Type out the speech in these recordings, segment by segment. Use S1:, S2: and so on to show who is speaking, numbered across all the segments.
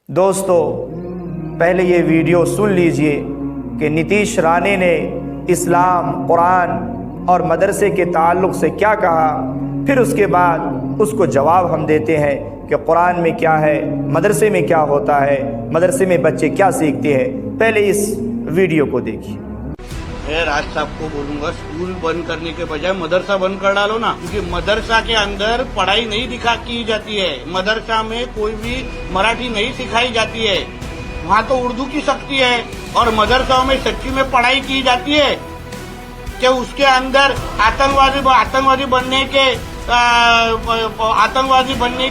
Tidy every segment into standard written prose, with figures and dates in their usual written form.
S1: دوستو پہلے یہ ویڈیو سن لیجئے کہ نتیش رانے نے اسلام، قرآن اور مدرسے کے تعلق سے کیا کہا، پھر اس کے بعد اس کو جواب ہم دیتے ہیں کہ قرآن میں کیا ہے، مدرسے میں کیا ہوتا ہے، مدرسے میں بچے کیا سیکھتے ہیں۔ پہلے اس ویڈیو کو دیکھیے۔
S2: میں راج صاحب کو بولوں گا اسکول بند کرنے کے بجائے مدرسہ بند کر ڈالو نا، کیونکہ مدرسہ کے اندر پڑھائی نہیں کی جاتی ہے، مدرسہ میں کوئی بھی مراٹھی نہیں سکھائی جاتی ہے، وہاں تو اردو کی سختی ہے، اور مدرسوں میں سچی میں پڑھائی کی جاتی ہے کہ اس کے اندر آتنکوادی بننے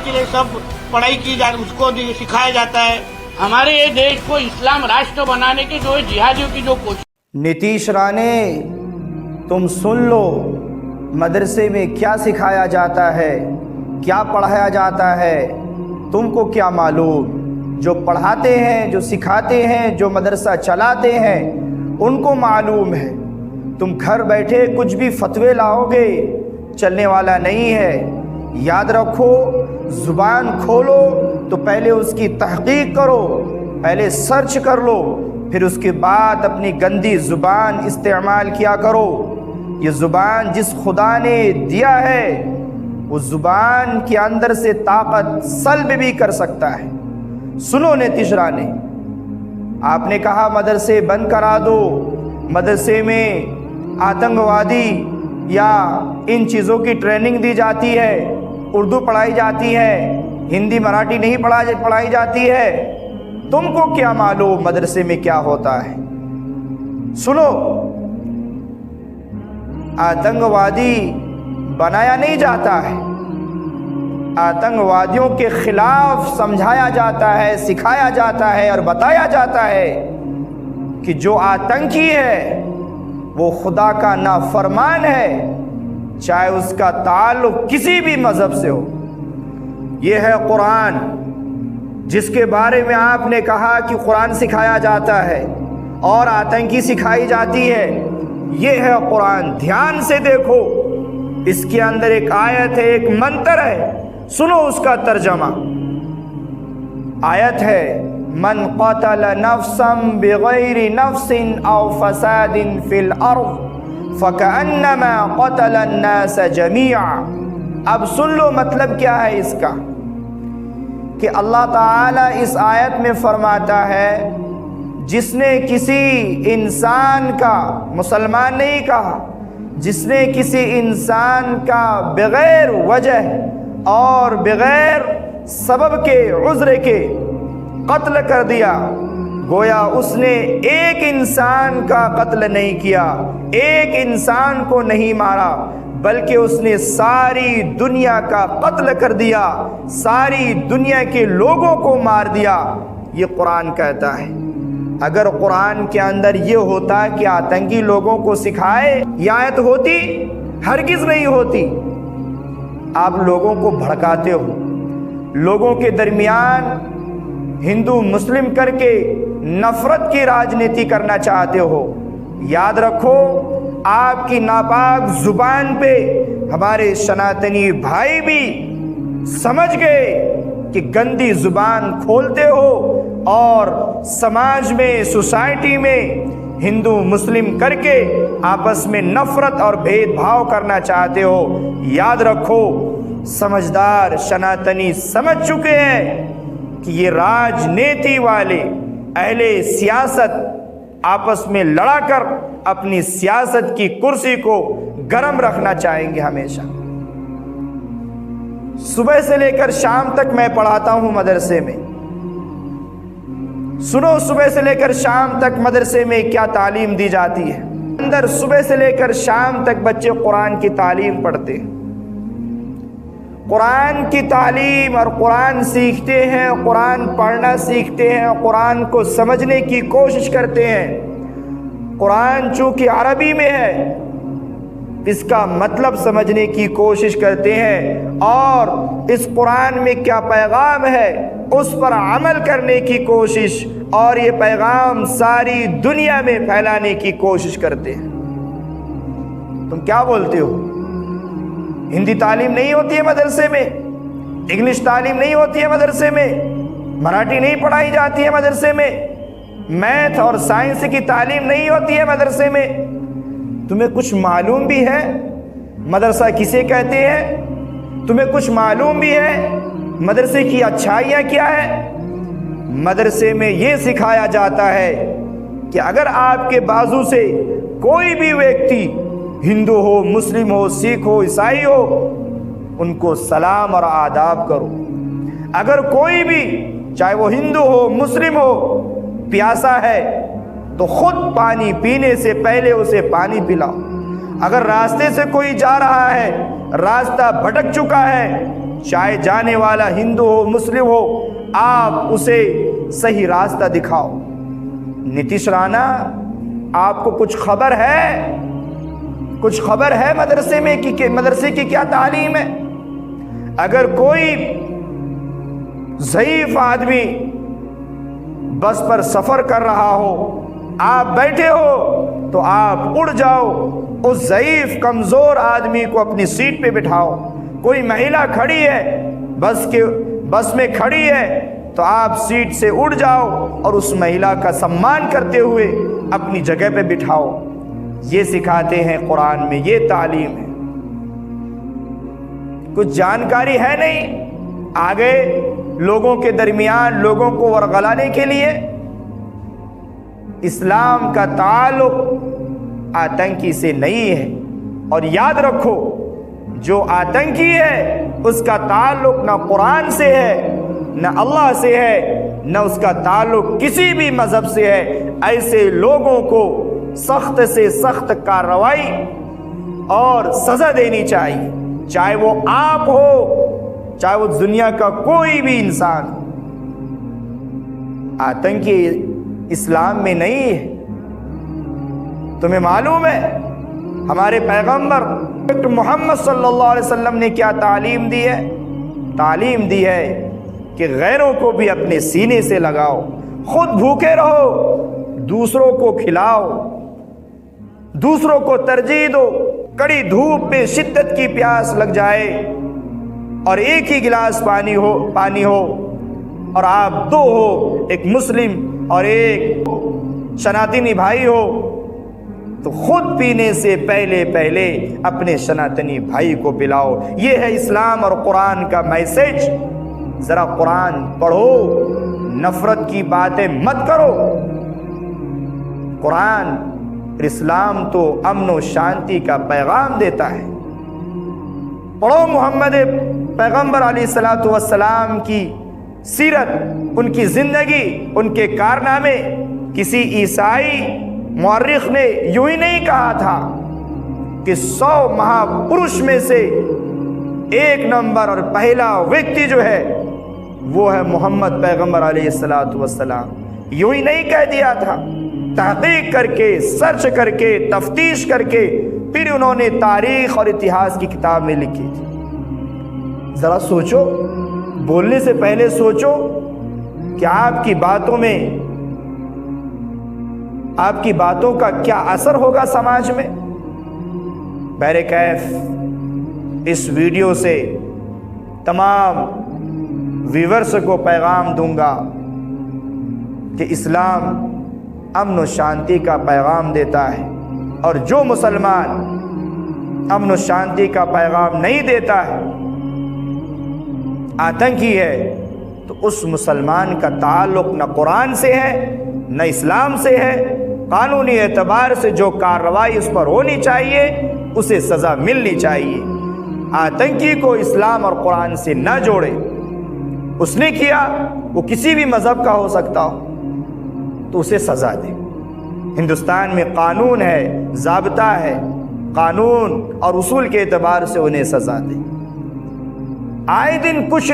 S2: کے لیے سب پڑھائی کی جاتی، اس کو سکھایا جاتا ہے۔ ہمارے یہ دیش کو اسلام راشٹر بنانے کی جو جہادیوں کی جو کوشش۔
S1: نتیش رانے، تم سن لو مدرسے میں کیا سکھایا جاتا ہے، کیا پڑھایا جاتا ہے، تم کو کیا معلوم؟ جو پڑھاتے ہیں، جو سکھاتے ہیں، جو مدرسہ چلاتے ہیں ان کو معلوم ہے۔ تم گھر بیٹھے کچھ بھی فتوے لاؤ گے چلنے والا نہیں ہے۔ یاد رکھو، زبان کھولو تو پہلے اس کی تحقیق کرو، پہلے سرچ کر لو، پھر اس کے بعد اپنی گندی زبان استعمال کیا کرو۔ یہ زبان جس خدا نے دیا ہے وہ زبان کے اندر سے طاقت سلب بھی کر سکتا ہے۔ سنو نتیش رانے، آپ نے کہا مدرسے بند کرا دو، مدرسے میں آتنکوادی یا ان چیزوں کی ٹریننگ دی جاتی ہے، اردو پڑھائی جاتی ہے، ہندی مراٹھی نہیں پڑھائی جاتی ہے، تم کو کیا معلوم مدرسے میں کیا ہوتا ہے؟ سنو، آتنکوادی بنایا نہیں جاتا ہے، آتنکوادیوں کے خلاف سمجھایا جاتا ہے، سکھایا جاتا ہے اور بتایا جاتا ہے کہ جو آتنکی ہے وہ خدا کا نافرمان ہے، چاہے اس کا تعلق کسی بھی مذہب سے ہو۔ یہ ہے قرآن، جس کے بارے میں آپ نے کہا کہ قرآن سکھایا جاتا ہے اور آتنکی سکھائی جاتی ہے۔ یہ ہے قرآن، دھیان سے دیکھو، اس کے اندر ایک آیت ہے، ایک منتر ہے، سنو اس کا ترجمہ۔ آیت ہے، من قتل نفسا بغیر نفس او فساد فی الارض فکأنما قتل الناس جميعا۔ اب سن لو مطلب کیا ہے اس کا، کہ اللہ تعالیٰ اس آیت میں فرماتا ہے جس نے کسی انسان کا، مسلمان نہیں کہا، جس نے کسی انسان کا بغیر وجہ اور بغیر سبب کے، عذر کے قتل کر دیا، گویا اس نے ایک انسان کا قتل نہیں کیا، ایک انسان کو نہیں مارا، بلکہ اس نے ساری دنیا کا قتل کر دیا، ساری دنیا کے لوگوں کو مار دیا۔ یہ قرآن کہتا ہے۔ اگر قرآن کے اندر یہ ہوتا کہ آتنکی لوگوں کو سکھائے، یہ آیت ہوتی؟ ہرگز نہیں ہوتی۔ آپ لوگوں کو بھڑکاتے ہو، لوگوں کے درمیان ہندو مسلم کر کے نفرت کی راجنیتی کرنا چاہتے ہو۔ یاد رکھو، آپ کی ناپاک زبان پہ ہمارے سناتنی بھائی بھی سمجھ گئے کہ گندی زبان کھولتے ہو اور سماج میں، سوسائٹی میں ہندو مسلم کر کے آپس میں نفرت اور بھید بھاؤ کرنا چاہتے ہو۔ یاد رکھو، سمجھدار سناتنی سمجھ چکے ہیں کہ یہ راجنیتی والے اہل سیاست آپس میں لڑا کر اپنی سیاست کی کرسی کو گرم رکھنا چاہیں گے ہمیشہ۔ صبح سے لے کر شام تک میں پڑھاتا ہوں مدرسے میں، سنو صبح سے لے کر شام تک مدرسے میں کیا تعلیم دی جاتی ہے۔ اندر صبح سے لے کر شام تک بچے قرآن کی تعلیم پڑھتے ہیں، قرآن کی تعلیم اور قرآن سیکھتے ہیں، قرآن پڑھنا سیکھتے ہیں، قرآن کو سمجھنے کی کوشش کرتے ہیں۔ قرآن چونکہ عربی میں ہے، اس کا مطلب سمجھنے کی کوشش کرتے ہیں اور اس قرآن میں کیا پیغام ہے اس پر عمل کرنے کی کوشش، اور یہ پیغام ساری دنیا میں پھیلانے کی کوشش کرتے ہیں۔ تم کیا بولتے ہو؟ ہندی تعلیم نہیں ہوتی ہے مدرسے میں، انگلش تعلیم نہیں ہوتی ہے مدرسے میں، مراٹھی نہیں پڑھائی جاتی ہے مدرسے میں، میتھ اور سائنس کی تعلیم نہیں ہوتی ہے مدرسے میں۔ تمہیں کچھ معلوم بھی ہے مدرسہ کسے کہتے ہیں؟ تمہیں کچھ معلوم بھی ہے مدرسے کی اچھائیاں کیا ہے؟ مدرسے میں یہ سکھایا جاتا ہے کہ اگر آپ کے بازو سے کوئی بھی ویکتی، ہندو ہو، مسلم ہو، سکھ ہو، عیسائی ہو، ان کو سلام اور آداب کرو۔ اگر کوئی بھی، چاہے وہ ہندو ہو، مسلم ہو، پیاسا ہے تو خود پانی پینے سے پہلے اسے پانی پلاؤ۔ اگر راستے سے کوئی جا رہا ہے، راستہ بھٹک چکا ہے، چاہے جانے والا ہندو ہو، مسلم ہو، آپ اسے صحیح راستہ دکھاؤ۔ نتیش رانا، آپ کو کچھ خبر ہے؟ کچھ خبر ہے مدرسے میں کہ مدرسے کی کیا تعلیم ہے؟ اگر کوئی ضعیف آدمی بس پر سفر کر رہا ہو، آپ بیٹھے ہو تو آپ اڑ جاؤ، اس ضعیف کمزور آدمی کو اپنی سیٹ پہ بٹھاؤ۔ کوئی مہیلا کھڑی ہے، بس میں کھڑی ہے تو آپ سیٹ سے اڑ جاؤ اور اس مہیلا کا سمان کرتے ہوئے اپنی جگہ پہ بٹھاؤ۔ یہ سکھاتے ہیں قرآن میں، یہ تعلیم ہے۔ کچھ جانکاری ہے نہیں، آگے لوگوں کے درمیان لوگوں کو ورغلانے کے لیے۔ اسلام کا تعلق آتنکی سے نہیں ہے، اور یاد رکھو جو آتنکی ہے اس کا تعلق نہ قرآن سے ہے، نہ اللہ سے ہے، نہ اس کا تعلق کسی بھی مذہب سے ہے۔ ایسے لوگوں کو سخت سے سخت کارروائی اور سزا دینی چاہیے، چاہے وہ آپ ہو، چاہے وہ دنیا کا کوئی بھی انسان ہو۔ آتنکی اسلام میں نہیں ہے۔ تمہیں معلوم ہے ہمارے پیغمبر محمد صلی اللہ علیہ وسلم نے کیا تعلیم دی ہے؟ تعلیم دی ہے کہ غیروں کو بھی اپنے سینے سے لگاؤ، خود بھوکے رہو، دوسروں کو کھلاؤ، دوسروں کو ترجیح دو۔ کڑی دھوپ میں شدت کی پیاس لگ جائے اور ایک ہی گلاس پانی ہو اور آپ دو ہو، ایک مسلم اور ایک سناتنی بھائی ہو، تو خود پینے سے پہلے اپنے سناتنی بھائی کو پلاؤ۔ یہ ہے اسلام اور قرآن کا میسج۔ ذرا قرآن پڑھو، نفرت کی باتیں مت کرو۔ قرآن اسلام تو امن و شانتی کا پیغام دیتا ہے۔ پڑھو محمد پیغمبر علیہ الصلوۃ والسلام کی سیرت، ان کی زندگی، ان کے کارنامے۔ کسی عیسائی مورخ نے یوں ہی نہیں کہا تھا کہ 100 مہاپرش میں سے ایک نمبر اور پہلا ویکتی جو ہے وہ ہے محمد پیغمبر علیہ الصلوۃ والسلام۔ یوں ہی نہیں کہہ دیا تھا، تحقیق کر کے، سرچ کر کے، تفتیش کر کے پھر انہوں نے تاریخ اور اتہاس کی کتاب میں لکھی تھی۔ ذرا سوچو، بولنے سے پہلے سوچو کہ آپ کی باتوں کا کیا اثر ہوگا سماج میں۔ بہرکیف اس ویڈیو سے تمام ویورز کو پیغام دوں گا کہ اسلام امن و شانتی کا پیغام دیتا ہے، اور جو مسلمان امن و شانتی کا پیغام نہیں دیتا ہے، آتنکی ہے، تو اس مسلمان کا تعلق نہ قرآن سے ہے نہ اسلام سے ہے۔ قانونی اعتبار سے جو کارروائی اس پر ہونی چاہیے اسے سزا ملنی چاہیے۔ آتنکی کو اسلام اور قرآن سے نہ جوڑے۔ اس نے کیا، وہ کسی بھی مذہب کا ہو سکتا ہو، تو اسے سزا دے۔ ہندوستان میں قانون ہے، ضابطہ ہے، قانون اور اصول کے اعتبار سے انہیں سزا دے۔ آئے دن کچھ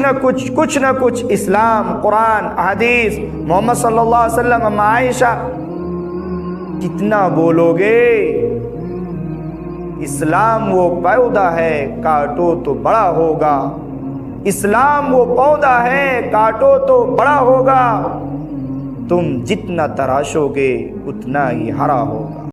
S1: نہ کچھ اسلام، قرآن، احادیث، محمد صلی اللہ علیہ وسلم، عائشہ، کتنا بولو گے؟ اسلام وہ پودا ہے، کاٹو تو بڑا ہوگا۔ اسلام وہ پودا ہے، کاٹو تو بڑا ہوگا۔ تم جتنا تراشو گے اتنا ہی ہرا ہوگا۔